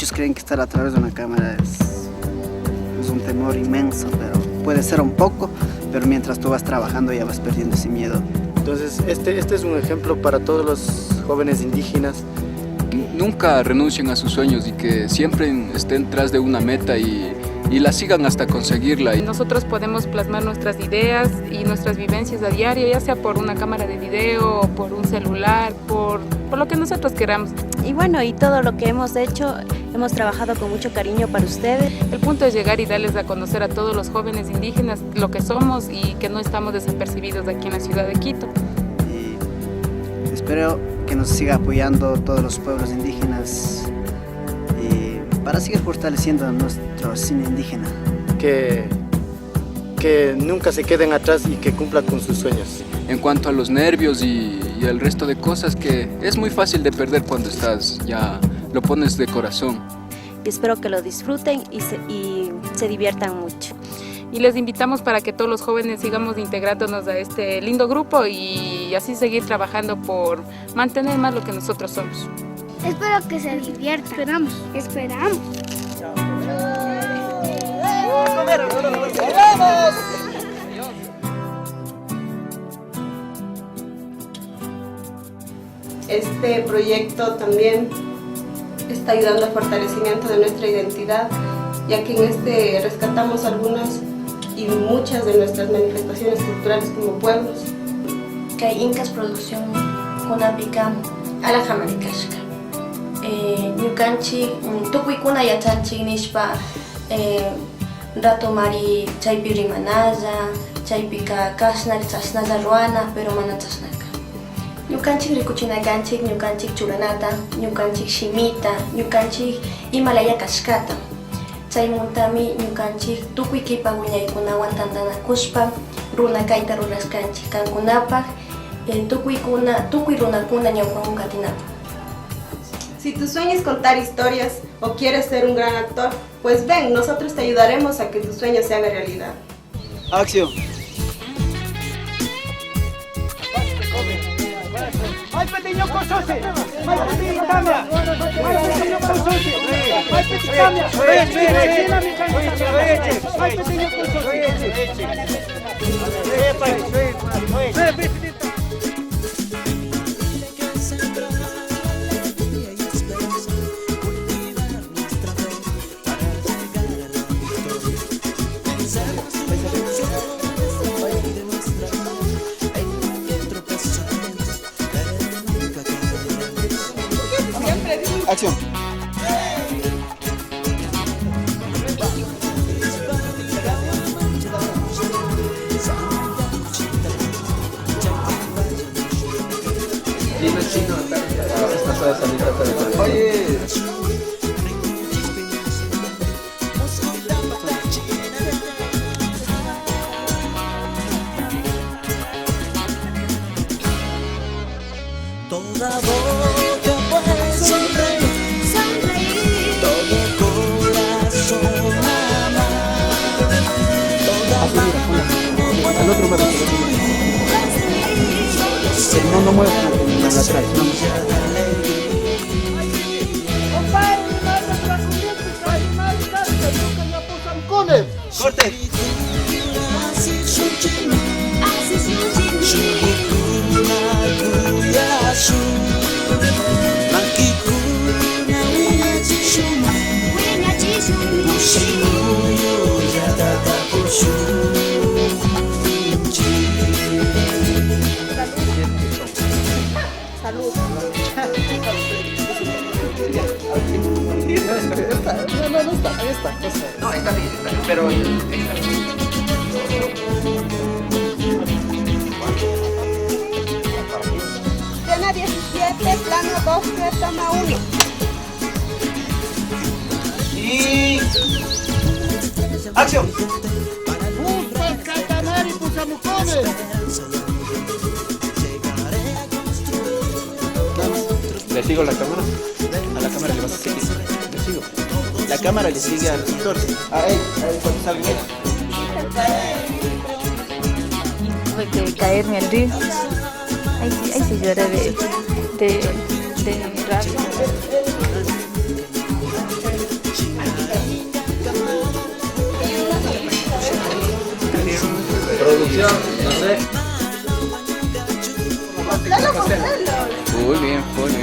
Muchos creen que estar a través de una cámara es un temor inmenso, pero puede ser un poco, pero mientras tú vas trabajando ya vas perdiendo ese miedo. Entonces, este es un ejemplo para todos los jóvenes indígenas. Nunca renuncien a sus sueños y que siempre estén tras de una meta y la sigan hasta conseguirla. Nosotros podemos plasmar nuestras ideas y nuestras vivencias a diario, ya sea por una cámara de video, por un celular, por lo que nosotros queramos. Y bueno, y todo lo que hemos hecho, hemos trabajado con mucho cariño para ustedes. El punto es llegar y darles a conocer a todos los jóvenes indígenas lo que somos y que no estamos desapercibidos aquí en la ciudad de Quito. Y espero que nos siga apoyando todos los pueblos indígenas para seguir fortaleciendo nuestro cine indígena. Que nunca se queden atrás y que cumplan con sus sueños. En cuanto a los nervios y el resto de cosas que es muy fácil de perder cuando ya lo pones de corazón. Y espero que lo disfruten y se diviertan mucho. Y les invitamos para que todos los jóvenes sigamos integrándonos a este lindo grupo y así seguir trabajando por mantener más lo que nosotros somos. Espero que se diviertan. Esperamos. Este proyecto también está ayudando al fortalecimiento de nuestra identidad, ya que en este rescatamos algunas y muchas de nuestras manifestaciones culturales como pueblos. Que Incas Producción Kunapika Alajamarikashka. Ñukanchik tukuykuna yachanchik nishpa rato mari chaypi rimanalla, chaypika kashnari chashnalla ruana, pero mana chashnaka. Ñukanchik rikuchinakanchik, ñukanchik churanata, ñukanchik shimita, ñukanchik imalaya kashkata. Chaymuntami ñukanchik tukuy kipa wiñaykunawan tantanakushpa runa kayta rurashkanchik kankunapaq tukuy runakuna ñawpakun katinapaq. Si tu sueño es contar historias o quieres ser un gran actor, pues ven, nosotros te ayudaremos a que tu sueño se haga realidad. ¡Acción! ¡Ay, pequeño cosote! ¡Ay, pequeño cambia! ¡Ay, pequeño cosote! ¡Ay, pequeño cambia! ¡Ay, pequeño cosote! ¡Acción! Oye. Toda boca puede sonreír, todo corazón amar, toda mano Al otro lado. No muevas la lateral. ¡Corte! Salud. No, está bien, pero... Escena 17, plano 2, 3, toma 1. Y... ¡Acción! ¿Le sigo la cámara? A la cámara le vas a seguir. Le sigo. La cámara le sigue al actor. Ahí cuando salga. Tuve que caerme al río. Ahí sí lloré de rabia. Producción, no sé. Muy bien, muy bien.